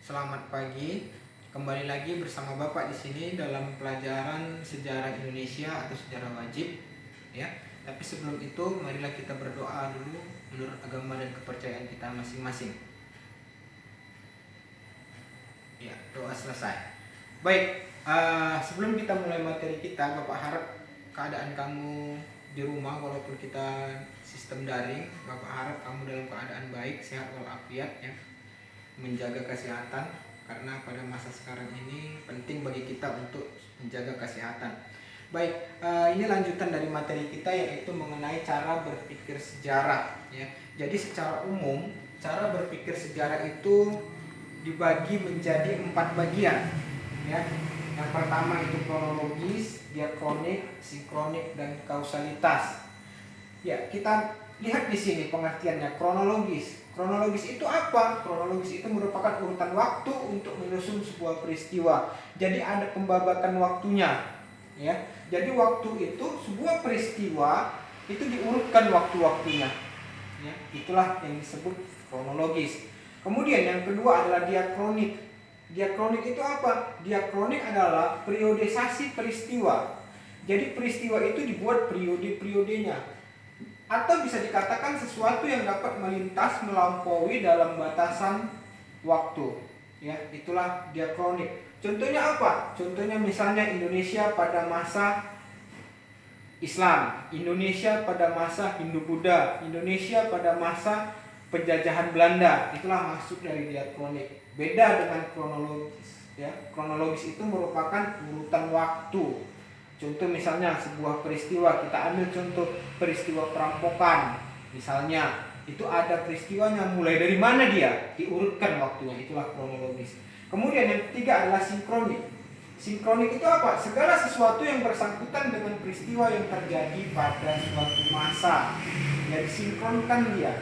Selamat pagi. Kembali lagi bersama Bapak di sini dalam pelajaran sejarah Indonesia atau sejarah wajib, ya. Tapi sebelum itu, marilah kita berdoa dulu menurut agama dan kepercayaan kita masing-masing. Ya, doa selesai. Baik, sebelum kita mulai materi kita, Bapak harap keadaan kamu di rumah walaupun kita sistem daring, Bapak harap kamu dalam keadaan baik, sehat walafiat, ya. Menjaga kesehatan karena pada masa sekarang ini penting bagi kita untuk menjaga kesehatan. Baik, ini lanjutan dari materi kita yaitu mengenai cara berpikir sejarah, ya. Jadi secara umum cara berpikir sejarah itu dibagi menjadi 4 bagian, ya. Yang pertama itu kronologis, diakronik, sinkronik, dan kausalitas. Ya, kita lihat di sini pengertiannya. Kronologis. Kronologis itu apa? Kronologis itu merupakan urutan waktu untuk menyusun sebuah peristiwa. Jadi ada pembabakan waktunya, ya. Jadi waktu itu sebuah peristiwa itu diurutkan waktu-waktunya, ya. Itulah yang disebut kronologis. Kemudian yang kedua adalah diakronik. Diakronik itu apa? Diakronik adalah periodisasi peristiwa. Jadi peristiwa itu dibuat periode-periodenya. Atau bisa dikatakan sesuatu yang dapat melintas melampaui dalam batasan waktu, ya. Itulah diakronik. Contohnya apa? Contohnya misalnya Indonesia pada masa Islam, Indonesia pada masa Hindu-Buddha, Indonesia pada masa penjajahan Belanda. Itulah maksud dari diakronik. Beda dengan kronologis, ya. Kronologis itu merupakan urutan waktu. Contoh misalnya sebuah peristiwa, kita ambil contoh peristiwa perampokan. Misalnya, itu ada peristiwanya, mulai dari mana dia, diurutkan waktunya, itulah kronologis. Kemudian yang ketiga adalah sinkronik. Sinkronik itu apa? Segala sesuatu yang bersangkutan dengan peristiwa yang terjadi pada suatu masa. Jadi sinkronkan dia.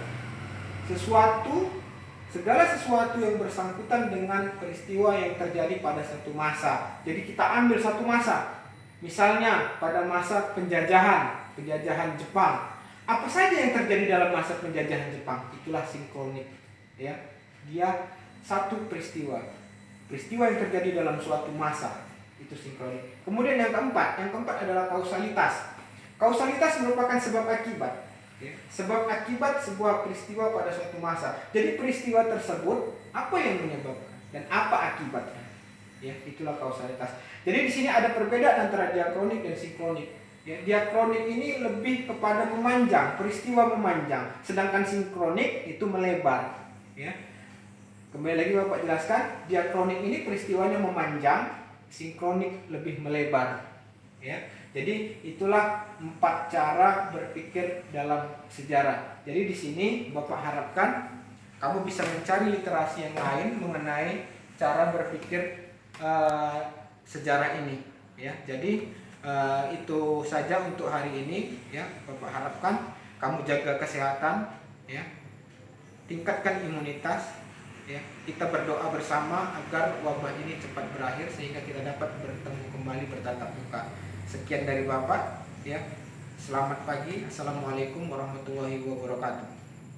Segala sesuatu yang bersangkutan dengan peristiwa yang terjadi pada satu masa. Jadi kita ambil satu masa. Misalnya pada masa penjajahan Jepang. Apa saja yang terjadi dalam masa penjajahan Jepang? Itulah sinkronik, ya. Dia satu peristiwa yang terjadi dalam suatu masa. Itu sinkronik. Kemudian yang keempat adalah kausalitas. Kausalitas merupakan sebab akibat, ya. Sebab akibat sebuah peristiwa pada suatu masa. Jadi peristiwa tersebut apa yang menyebabkan dan apa akibatnya? Ya, itulah kausalitas. Jadi di sini ada perbedaan antara diakronik dan sinkronik. Ya, diakronik ini lebih kepada memanjang, peristiwa memanjang, sedangkan sinkronik itu melebar. Ya. Kembali lagi Bapak jelaskan, diakronik ini peristiwanya memanjang, sinkronik lebih melebar. Ya. Jadi itulah 4 cara berpikir dalam sejarah. Jadi di sini Bapak harapkan kamu bisa mencari literasi yang lain mengenai cara berpikir sejarah ini, ya. Jadi itu saja untuk hari ini, ya. Bapak harapkan kamu jaga kesehatan, ya. Tingkatkan imunitas, ya. Kita berdoa bersama agar wabah ini cepat berakhir sehingga kita dapat bertemu kembali bertatap muka. Sekian dari Bapak, ya. Selamat pagi. Assalamualaikum warahmatullahi wabarakatuh.